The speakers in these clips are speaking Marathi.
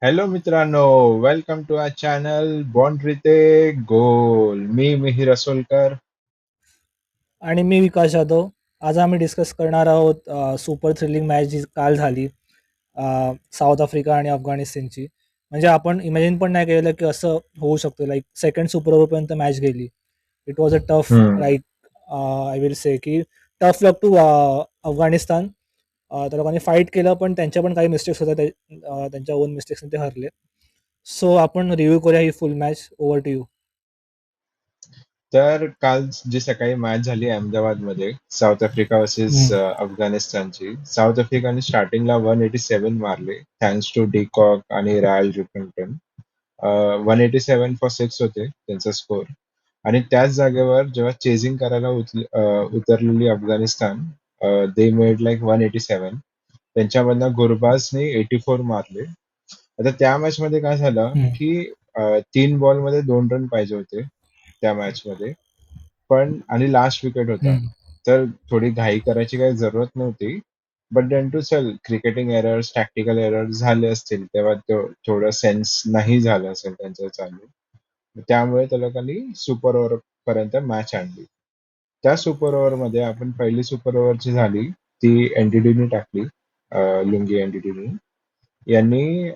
हॅलो मित्रांनो, welcome to our channel boundary ते गोल. मी मिहिर असोलकर. आणि मी विकास जाधव. आज आम्ही डिस्कस करणार आहोत सुपर थ्रिलिंग मॅच जी काल झाली साऊथ आफ्रिका आणि अफगाणिस्तानची. म्हणजे आपण इमॅजिन पण नाही केलेलं की असं होऊ शकतं. लाईक सेकंड सुपर ओव्हरपर्यंत मॅच गेली. इट वॉज अ टफ, हम्म. लाईक आय विल से की टफ लक टू अफगाणिस्तान. त्या लोकांनी फाईट केलं, पण त्यांच्या पण काही मिस्टेक्स होत्या. त्यांच्या ओन मिस्टेक्सने ते हरले. सो आपण रिव्ह्यू करूया ही full match. Over to you. तर काल जी सकाळी मॅच झाली अहमदाबादमध्ये साऊथ आफ्रिका वर्सेस अफगाणिस्तानची. साऊथ आफ्रिकाने स्टार्टिंगला 187 मारले थँक्स टू डीकॉक आणि रायल रिपन्टन. 187 फॉर 6 होते त्यांचा स्कोर. आणि त्याच जागेवर जेव्हा चेजिंग करायला उतरलेली अफगाणिस्तान, दे मेड लाईक 187. त्यांच्यामधनं गुरबाजने 84 मारले. आता त्या मॅच मध्ये काय झालं की 3 बॉलमध्ये 2 रन पाहिजे होते त्या मॅच मध्ये. पण आणि लास्ट विकेट होता, तर थोडी घाई करायची काही जरूरत नव्हती. बट देन टू चल, क्रिकेटिंग एरर्स, टॅक्टिकल एरर्स झाले असतील तेव्हा थोडं सेन्स नाही झालं असेल त्यांचं चालू. त्यामुळे त्या लोकांनी सुपर ओव्हर पर्यंत मॅच आणली. त्या सुपर ओव्हर मध्ये आपण पहिली सुपर ओव्हर जी झाली ती एनडीडीने टाकली. लुंगी एनडीडीने यांनी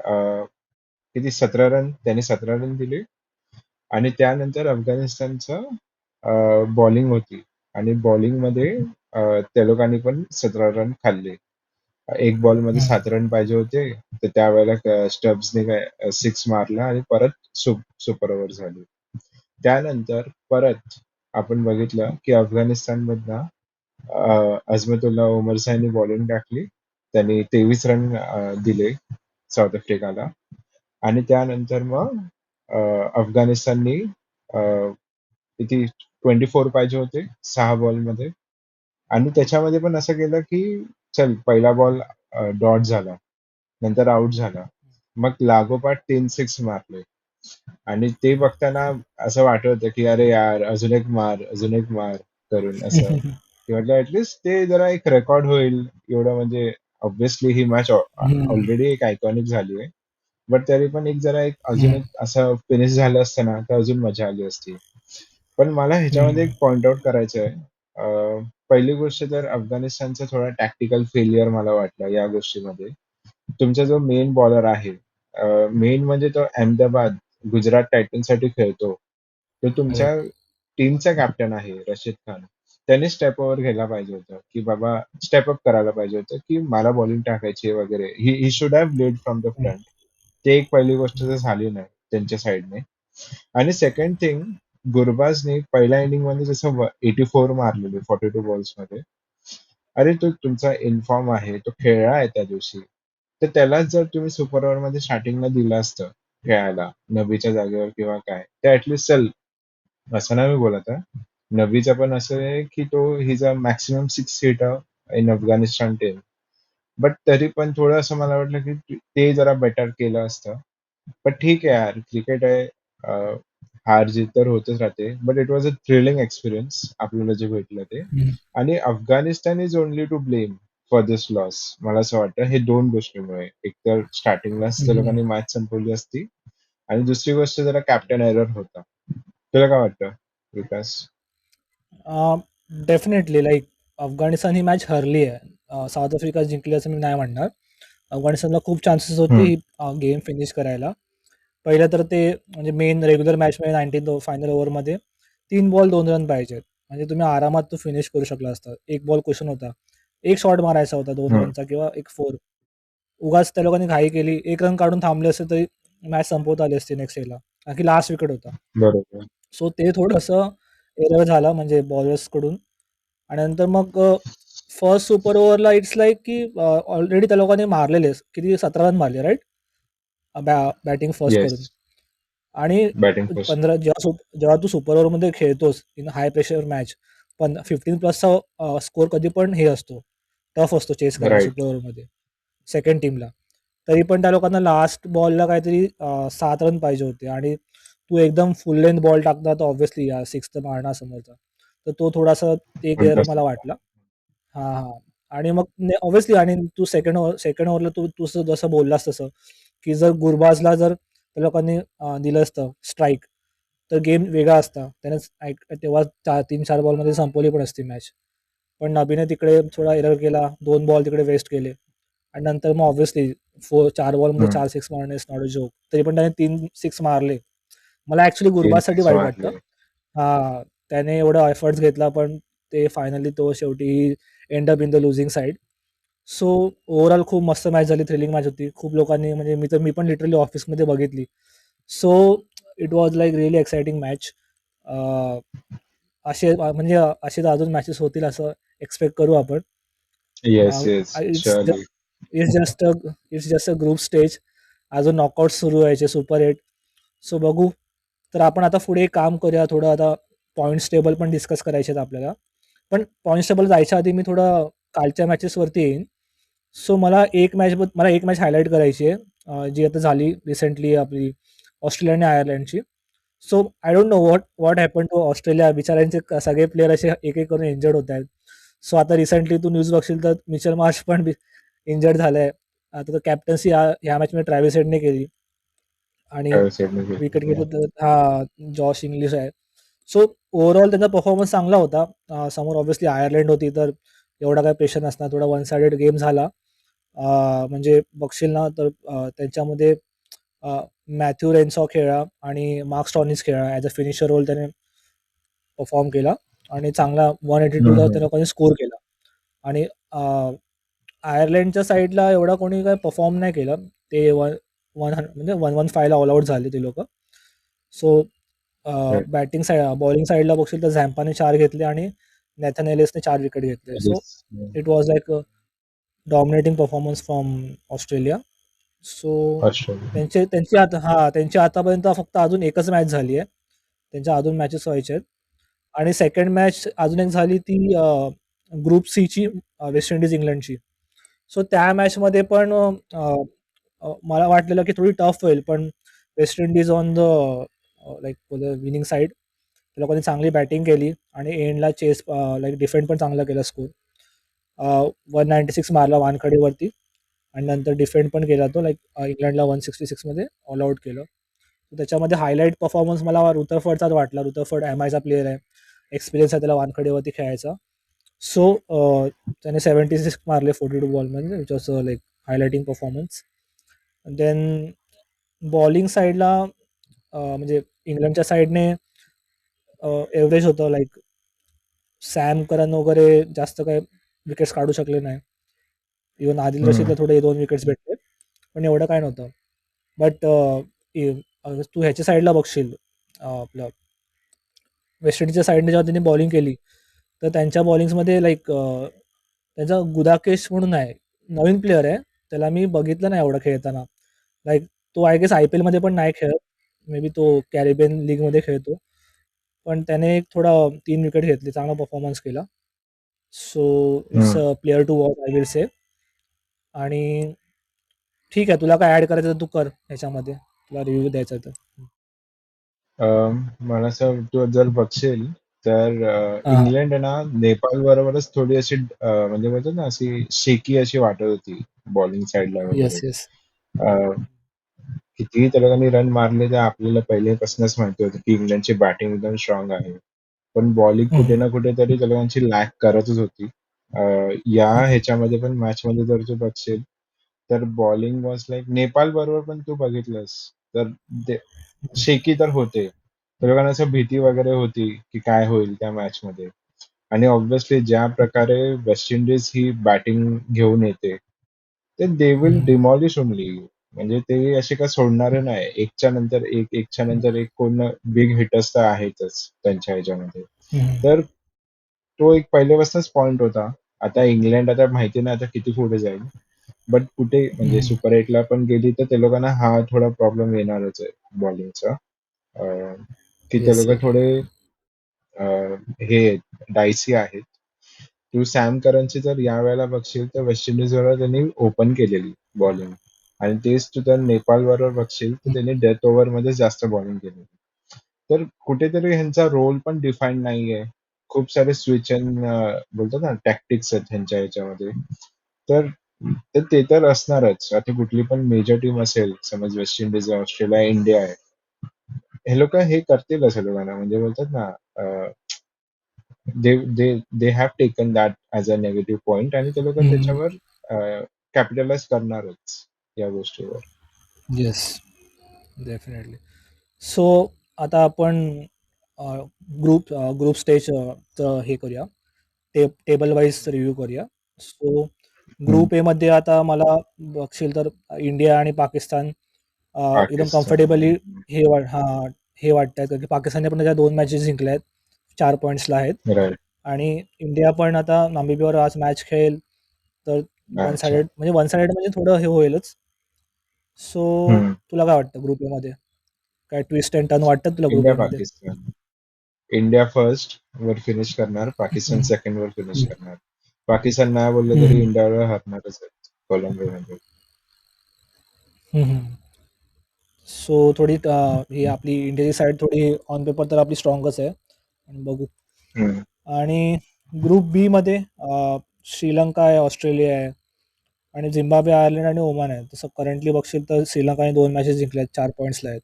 किती 17 रन, त्यांनी 17 रन दिले. आणि त्यानंतर अफगाणिस्तानचं बॉलिंग होती आणि बॉलिंगमध्ये त्या लोकांनी पण 17 रन खाल्ले. एक बॉलमध्ये 7 रन पाहिजे होते, तर त्यावेळेला स्टब्सने काय 6 मारला आणि परत सुपर ओव्हर झाली. त्यानंतर परत आपण बघितलं की अफगाणिस्तानमधनं अझमतुल्ला ओमरसानी बॉलिंग टाकली. त्यांनी 23 रन दिले साऊथ आफ्रिकाला. आणि त्यानंतर मग अफगाणिस्ताननी किती 24 पाहिजे होते 6 बॉलमध्ये. आणि त्याच्यामध्ये पण असं केलं की चल, पहिला बॉल डॉट झाला, नंतर आउट झाला, मग लागोपाठ 3 6 मारले. आणि ते बघताना असं वाटत होतं की अरे यार, अजून एक मार, अजून एक मार करून असं, की म्हटलं ऍटलीस्ट ते जरा एक रेकॉर्ड होईल एवढं. म्हणजे ऑब्व्हियसली ही मॅच ऑलरेडी एक आयकॉनिक झाली आहे. बट तरी पण एक जरा एक अजून एक असं फिनिश झालं असतं ना तर अजून मजा आली असती. पण मला ह्याच्यामध्ये एक पॉइंट आउट करायचं आहे. पहिली गोष्ट तर अफगाणिस्तानचा थोडा टॅक्टिकल फेलियर मला वाटलं या गोष्टीमध्ये. तुमचा जो मेन बॉलर आहे, मेन म्हणजे तो अहमदाबाद गुजरात टायटन्ससाठी खेळतो, तो तुमच्या करेक्ट. टीमचा कॅप्टन आहे रशीद खान. त्याने स्टेप ओव्हर घ्यायला पाहिजे होतं, की बाबा स्टेप अप करायला पाहिजे होतं, की मला बॉलिंग टाकायची आहे वगैरे. He should have lead from the front. ते एक पहिली गोष्ट तर झाली नाही त्यांच्या साईडने. आणि सेकंड थिंग, गुरबाजने पहिल्या इनिंग मध्ये जसं 84 मारलेले 42 बॉल्स मध्ये. अरे तो तुमचा इन्फॉर्म आहे, तो खेळला आहे त्या दिवशी. तर त्यालाच जर तुम्ही सुपर ओव्हर मध्ये स्टार्टिंगला दिलं असतं खेळायला नबीच्या जागेवर किंवा काय, तर ऍटलीस्ट चल, असं नाही मी बोलत आहे. नबीचं पण असं आहे की तो he's a maximum 6 hitter in Afghanistan team. But तरी पण थोडं असं मला वाटलं की ते जरा बेटर केलं असतं. पण ठीक आहे यार, क्रिकेट आहे. अं, हार जीत तर होतच राहते. But it was a thrilling experience आपल्याला जे भेटलं ते. आणि Afghanistan is only to blame for this loss. मला असं वाटतं हे दोन गोष्टीमुळे. एक तर स्टार्टिंगलाच त्या लोकांनी मॅच संपवली असती, आणि दुसरी गोष्ट जरा कॅप्टन एरर होता. तुला काय वाटतं विकास? डेफिनेटली, लाईक अफगाणिस्तान ही मॅच हरली आहे. साऊथ आफ्रिका जिंकली असं मी नाही म्हणणार. अफगाणिस्तानला खूप चान्सेस होते हम्म. ही गेम फिनिश करायला. पहिलं तर ते म्हणजे मेन रेग्युलर मॅचमध्ये 19 फायनल ओव्हरमध्ये 3 बॉल 2 रन पाहिजेत. म्हणजे तुम्ही आरामात तो फिनिश करू शकला असता. एक बॉल क्वेश्चन होता. एक शॉट मारायचा होता 2 रनचा किंवा एक फोर. उगाच त्या लोकांनी घाई केली. 1 रन काढून थांबले असते तरी मॅच संपवता आली असती नेक्स्ट डेला. कारण की लास्ट विकेट होता. बरोबर. सो ते थोडंसं एरर झालं म्हणजे बॉलर्सकडून. आणि नंतर मग फर्स्ट सुपर ओव्हरला इट्स लाईक की ऑलरेडी त्या लोकांनी मारलेले किती 17 रन मारले, राईट? Batting first yes. करून. आणि बॅटिंग फर्स्ट. 15 जेव्हा तू सुपर ओव्हरमध्ये खेळतोस इन हाय प्रेशर मॅच, पण 15 प्लसचा स्कोर कधी पण हे असतो, टफ असतो चेस करायला राईट. सुपर ओव्हरमध्ये सेकंड टीमला. तरी पण त्या लोकांना लास्ट बॉलला काहीतरी 7 रन पाहिजे होते. आणि तू एकदम फुल लेंथ बॉल टाकता तर ऑब्व्हियसली सिक्स तर मारणार समोरचा. तर तो थोडासा एक एरर मला वाटला. हां, हां. आणि मग ऑब्व्हियसली, आणि तू सेकंड ओव्हरला तू तू जसं बोललास तसं, की जर गुरबाजला जर त्या लोकांनी दिलं असतं स्ट्राईक, तर गेम वेगळा असता. त्याने तेव्हा 3-4 बॉलमध्ये संपवली पण असती मॅच. पण नबीने तिकडे थोडा एरर केला, 2 बॉल तिकडे वेस्ट केले आणि नंतर मग ऑब्व्हियसली 4 बॉलमध्ये हं. 4 सिक्स मारणे इज नॉट अ जोक. तरी पण त्याने 3 सिक्स मारले. मला ॲक्चुअली 3 गुरबाजसाठी 6 वाईट वाटतं. मारले. हां, त्याने एवढा एफर्ट्स घेतला पण ते फायनली तो शेवटी end up in the losing side. So overall खूप मस्त मॅच झाली, थ्रिलिंग मॅच होती. खूप लोकांनी म्हणजे मी पण लिटरली ऑफिसमध्ये बघितली. So it was like really exciting match. म्हणजे असेच अजून मॅचेस होतील असं एक्सपेक्ट करू आपण. Yes, yes. It's surely. It's just a it's just a group stage. अजून नॉकआउट सुरू व्हायचे सुपर 8. सो बघू. तर आपण आता पुढे एक काम करूया, थोडं आता पॉईंट्स टेबल पण डिस्कस करायचे आहेत आपल्याला. पण पॉईंट्स टेबल जायच्या आधी मी थोडं कालच्या मॅचेसवरती येईन. सो मला एक मॅच हायलाईट करायची आहे, जी आता झाली रिसेंटली आपली ऑस्ट्रेलिया आणि आयर्लंडची. So I don't know what happen to Australia. बिचाऱ्यांचे सगळे प्लेयर असे एक करून इंजर्ड होत आहेत. सो आता रिसेंटली तू न्यूज बघशील तर मिचेल मार्श पण इंजर्ड झालाय. आता तर कॅप्टन्सी ह्या मॅचमध्ये ट्रॅव्हिस हेडने केली आणि सेटने विकेट घेतली. घेतलं हा जॉश इंग्लिश आहे. सो ओव्हरऑल त्यांचा परफॉर्मन्स चांगला होता. समोर ऑब्व्हियसली आयर्लंड होती, तर एवढा काही प्रेशर नसणार. थोडा वन साइडेड गेम झाला. म्हणजे बघशील ना तर त्यांच्यामध्ये मॅथ्यू रेन्सॉ खेळला आणि मार्क स्टॉनिस खेळला. ॲज अ फिनिशर रोल त्याने परफॉर्म केला आणि चांगला 182 हं, चा हं. त्याने कोणी स्कोर केला. आणि आयर्लंडच्या साईडला एवढा कोणी काही परफॉर्म नाही केलं. ते म्हणजे 115 ला ऑल आउट झाले ते लोकं. So right. Batting side bowling साईडला बघशील तर झॅम्पाने 4 घेतले आणि नॅथन एलिसने 4 विकेट घेतले. So yes. Hmm. It was like a dominating performance from Australia. So Australia. त्यांची आतापर्यंत फक्त अजून एकच मॅच झाली आहे. त्यांच्या अजून मॅचेस व्हायच्या आहेत. आणि सेकंड मॅच अजून एक झाली ती ग्रुप सीची, वेस्ट इंडिज इंग्लंडची. सो त्या मॅचमध्ये पण मला वाटलेलं की थोडी टफ होईल, पण West Indies on the like winning side. त्या लोकांनी चांगली बॅटिंग केली आणि एंडला लाईक डिफेंड पण चांगला केला स्कोर. 196 मारला वानखडेवरती आणि नंतर डिफेंड पण केला तो, लाईक इंग्लंडला 166 मध्ये ऑल आउट केलं. तर त्याच्यामध्ये हायलाईट परफॉर्मन्स मला रुथरफर्डचाच वाटला. रुथरफर्ड एम-आयचा प्लेयर आहे, एक्सपिरियन्स आहे त्याला वानखडेवरती खेळायचा. सो त्याने 76 मारले 42 बॉलमध्ये, which was like highlighting performance. Then bowling साईडला म्हणजे इंग्लंडच्या साईडने एव्हरेज होतं, लाईक सॅम करन वगैरे जास्त काही विकेट्स काढू शकले नाही. इव्हन आदिल हं. रशीदला थोडे 2 विकेट्स भेटले, पण एवढं काय नव्हतं. बट तू ह्याच्या साईडला बघशील, आपलं वेस्ट इंडिजच्या साईडने जेव्हा त्यांनी बॉलिंग केली, तर त्यांच्या बॉलिंग्समध्ये लाईक त्यांचा गुदाकेश म्हणून आहे, नवीन प्लेअर आहे. त्याला मी बघितलं नाही एवढं खेळताना. लाईक तो आय गेस IPLमध्ये पण नाही खेळत. मे बी तो कॅरेबियन लीगमध्ये खेळतो. पण त्याने एक थोडा 3 विकेट घेतली, चांगला परफॉर्मन्स केला. So it's hmm. A player to watch I will say. आणि ठीक आहे, तुला काय ॲड करायचं तर तू कर ह्याच्यामध्ये, तुला रिव्ह्यू द्यायचा तर. मला असं तू जर बघशील तर हां. इंग्लंड आहे ना, नेपाळ बरोबरच थोडी अशी म्हणजे बोलतात ना, अशी शेकी अशी वाटत होती बॉलिंग साइडला वगैरे. Yes, yes. अ, कितीही त्या लोकांनी रन मारले तर आपल्याला पहिल्यापासूनच माहिती होतं की इंग्लंडची बॅटिंग एकदम स्ट्रॉंग आहे. पण बॉलिंग कुठे हं, ना कुठेतरी त्या लोकांची लॅक करतच होती. या हं, ह्याच्यामध्ये पण मॅचमध्ये जर तू बघशील तर बॉलिंग वॉज लाईक नेपाळ बरोबर पण तू बघितलंस तर ते हं, शेकी तर होते. त्या लोकांना असं भीती वगैरे होती की काय होईल त्या मॅचमध्ये. आणि ऑब्व्हियसली ज्या प्रकारे वेस्ट इंडिज ही बॅटिंग घेऊन येते, ते दे विल हं, डिमॉलिश ओन्ली. म्हणजे ते असे काय सोडणारे नाही. एकच्या नंतर एक, एकच्या हं, नंतर एक कोण बिग हिटर्स तर आहेतच त्यांच्या ह्याच्यामध्ये. हं, तर तो एक पहिल्यापासूनच पॉइंट होता. आता इंग्लंड आता माहिती नाही आता किती पुढे जाईल. बट कुठे म्हणजे हं. सुपर 8ला पण गेली तर ते लोकांना हा थोडा प्रॉब्लेम येणारच आहे बॉलिंगचा. की ते येस, लोकं येस. थोडे अ, हे डायसी आहेत. तू सॅम करनची जर यावेळेला बघशील तर वेस्ट इंडिजबरोबर त्यांनी ओपन केलेली बॉलिंग आणि तेच तू जर नेपाळ बरोबर बघशील तर हं, त्यांनी डेथ ओव्हरमध्ये जास्त बॉलिंग केली. तर कुठेतरी ह्यांचा रोल पण डिफाईन नाहीये. खूप सारे स्विच अँड बोलतात ना टॅक्टिक्स आहेत ह्यांच्या ह्याच्यामध्ये. तर तर ते तर असणारच. आता कुठली पण मेजर टीम असेल, समज वेस्ट इंडिज आहे, ऑस्ट्रेलिया आहे, इंडिया आहे. हे लोक हे करतीलच हे लोकांना म्हणजे बोलतात ना they they they have taken that as a negative point आणि ते लोक हम्म. त्याच्यावर कॅपिटलाइज करणारच या गोष्टीवर. Yes, definitely. सो आता आपण ग्रुप स्टेज हे करूया, टेबल वाईज रिव्ह्यू करूया. सो हम्म. ग्रुप ए मध्ये आता मला बघशील तर इंडिया आणि पाकिस्तान एकदम पाकिस्तान कम्फर्टेबली आहे. हे वाटतंय कारण की पाकिस्तानने पण त्याच्या 2 मॅचेस जिंकल्या आहेत. 4 पॉईंट्सला आहेत राईट. आणि इंडिया पण आता नामिबियावर आज मॅच खेळेल. तर अच्छा. वन साइडेड म्हणजे थोडं हे होईलच. सो हम्म. तुला काय वाटतं ग्रुप ए मध्ये? काय ट्विस्ट अँड टर्न वाटतात तुला ग्रुप इंडिया ए मध्ये? पाकिस्तान. इंडिया फर्स्ट वर फिनिश करणार, पाकिस्तान हम्म. सेकंड वर फिनिश हम्म. करणार. पाकिस्तान नाही बोललं तरी हम्म. इंडियावर हरणारच आहेत कोलंबोमध्ये. हम्म. सो थोडी ही आपली इंडियाची साईड थोडी ऑन पेपर तर आपली स्ट्रॉंगच आहे आणि बघू. हम्म. आणि ग्रुप बी मध्ये श्रीलंका आहे, ऑस्ट्रेलिया आहे आणि झिम्बाब्वे, आयर्लंड आणि ओमान आहे. तसं करंटली बघशील तर श्रीलंकाने 2 मॅचेस जिंकल्या आहेत, 4 पॉईंट्सला आहेत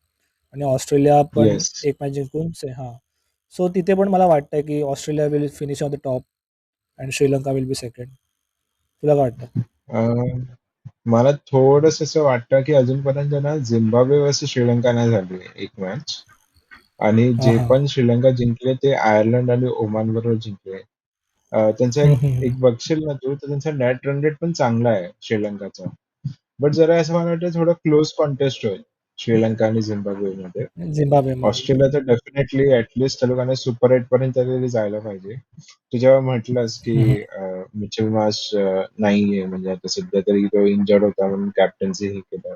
आणि ऑस्ट्रेलिया पण येस. 1 मॅच जिंकून हां. सो तिथे पण मला वाटतंय की Australia will finish on the top and Sri Lanka will be second. तुला काय वाटतं? मला थोडस असं वाटतं की अजूनपर्यंत ना झिम्बाब्वे वर्सेस श्रीलंका नाही झाली एक मॅच. आणि हां, जे हां. पण श्रीलंका जिंकले ते आयर्लंड आणि ओमान बरोबर जिंकले. त्यांचा हं, एक हं, एक बघशील ना तू तर त्यांचा नेट रन रेट पण चांगला आहे श्रीलंकाचा. बट जरा असं मला वाटतं थोडं क्लोज कॉन्टेस्ट होईल श्रीलंका आणि झिम्बाब्वेमध्ये. हं. झिम्बाब्वेमध्ये. ऑस्ट्रेलिया तर डेफिनेटली ऍटलिस्ट त्या लोकांना सुपर एट पर्यंत तरी जायला पाहिजे. तू जेव्हा म्हटलंस की हं, हं. मिचेल मार्श नाहीये म्हणजे आता सध्या तरी तो इंजर्ड होता म्हणून कॅप्टन्सी हे केलं.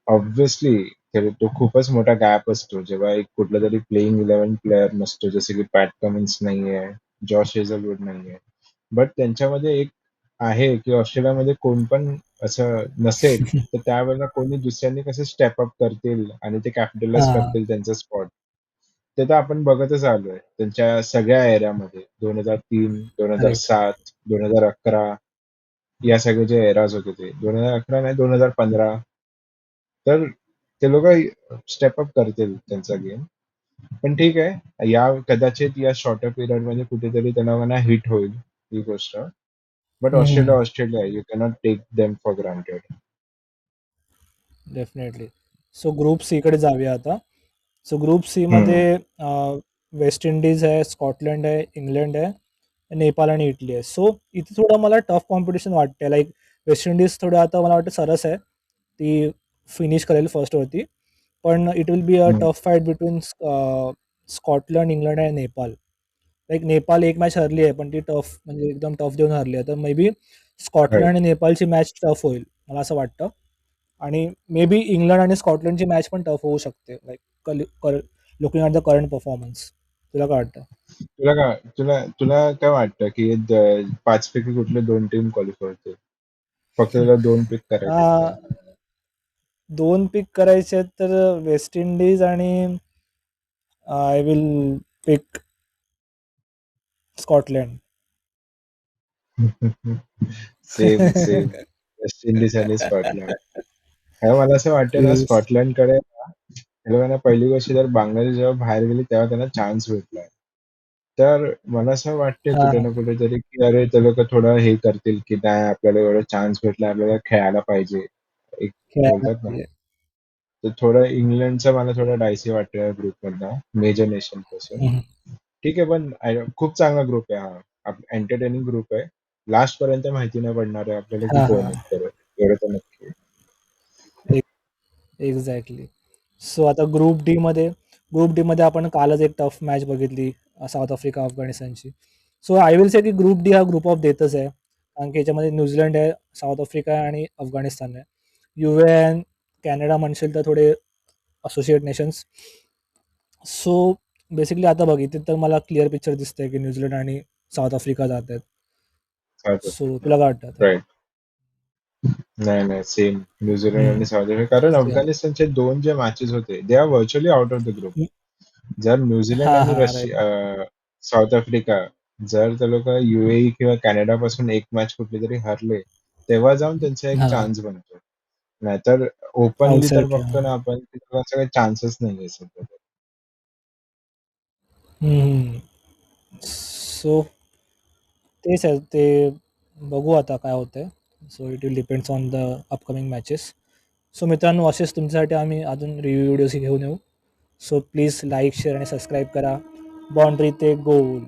ऑब्व्हियसली तो खूपच मोठा गॅप असतो जेव्हा एक कुठला तरी प्लेइंग 11 प्लेअर नसतो, जसे की पॅट कमिन्स नाहीये, जॉश हेझलवूड नाहीये. बट त्यांच्यामध्ये एक आहे की ऑस्ट्रेलियामध्ये कोण पण असं नसेल तर त्यावेळेला कोणी दुसऱ्यांनी कसे स्टेप अप करतील आणि ते कॅपिटलाइज हां. करतील त्यांचा स्पॉट. ते तर आपण बघतच आलोय त्यांच्या सगळ्या एरियामध्ये 2003, करेक्ट. 2007, 2011 या सगळे जे एराज होते ते 2011 नाही 2015. तर ते लोक स्टेप अप करतील त्यांचा गेम. पण ठीक आहे या कदाचित या शॉर्टर पिरियड मध्ये कुठेतरी त्यांना हिट होईल ही गोष्ट. But hmm, Australia hmm. Australia you cannot take them for granted. Definitely. So group सीकडे जाऊया आता. सो ग्रुप सीमध्ये हम्म. वेस्ट इंडिज आहे, स्कॉटलंड आहे, इंग्लंड आहे, नेपाळ आणि इटली आहे. सो इथे थोडं मला टफ कॉम्पिटिशन वाटते. लाईक वेस्ट इंडिज थोडं आता मला वाटतं सरस आहे. ती फिनिश करेल फर्स्टवरती. पण इट विल बी अ हम्म. Tough fight between Scotland, England आणि नेपाळ. लाईक नेपाळ एक मॅच हरली आहे, पण ती टफ म्हणजे एकदम टफ देऊन हरली आहे. तर मे बी स्कॉटलंड आणि राईट. नेपाळची मॅच टफ होईल, मला असं वाटतं. आणि मे बी इंग्लंड आणि स्कॉटलंडची मॅच पण टफ होऊ शकते. Like looking at the current performance. तुला काय वाटतं? तुला काय वाटतं की पाच पैकी कुठले दोन टीम क्वालिफाय होते? फक्त तुला दोन पिक करायचे आहेत अ, का? 2 पिक करायचे आहेत तर वेस्ट इंडिज आणि I will pick Scotland. Same same. West Indies आणि स्कॉटलंड. मला असं वाटतं ना येस. स्कॉटलंडकडे हे लोकांना पहिली गोष्ट जर बांगलादेश जेव्हा बाहेर गेली तेव्हा त्यांना चान्स भेटलाय. तर मला असं वाटतंय हां, कुठे हां. ना कुठेतरी की अरे ते लोक थोडं हे करतील की नाही आपल्याला एवढा चान्स भेटला आपल्याला खेळायला पाहिजे. एक खेळायला बोलतात ना. पाहिजे. तर थोडं इंग्लंडचं मला थोडं डायसी वाटतं या ग्रुपमधला मेजर नेशन पासून. हं. ठीक आहे पण खूप चांगला ग्रुप आहे हा. एंटरटेनिंग ग्रुप आहे. लास्ट पर्यंत माहिती नाही पडणार आहे आपल्याला की हां, कोण हां. आहे एवढं तर नक्की. एक्झॅक्टली. सो आता ग्रुप डी मध्ये आपण कालच एक टफ मॅच बघितली, साऊथ आफ्रिका अफगाणिस्तानची. सो आय विल से की ग्रुप डी हा ग्रुप ऑफ डेथच आहे. कारण की याच्यामध्ये न्यूझीलंड आहे, साऊथ आफ्रिका आहे आणि अफगाणिस्तान आहे. युएन, कॅनडा म्हणशील तर थोडे असोसिएट नेशन्स. सो बेसिकली आता बघ इथे तर मला क्लिअर पिक्चर दिसतंय की न्यूझीलंड आणि साऊथ आफ्रिका जात आहेत. South so Africa. तुला काय वाटतं आता? राईट. नाही नाही सेम न्यूझीलंड आणि हम्म. साऊथ आफ्रिका कारण सेम. अफगाणिस्तानचे दोन जे मॅचेस होते they are virtually out of the group. जर न्यूझीलंड हां, आणि हां. राईट. साऊथ आफ्रिका जर ते लोक युएई किंवा कॅनडा पासून एक मॅच कुठली तरी हरले तेव्हा जाऊन त्यांचा एक हां. चान्स बनतो. नाहीतर ओपनली तर आउटसाइड बघतो ना आपण, तिथं असं काही चान्सच नाहीये सध्या तरी. हं. सो तेच आहे. ते बघू आता काय होतंय. So it will depends on the upcoming matches. So मित्रांनो, असेच तुमच्यासाठी आम्ही अजून रिव्ह्यू व्हिडिओज घेऊन येऊ. सो प्लीज लाईक, शेअर आणि सबस्क्राईब करा. बाउंड्री ते गोल.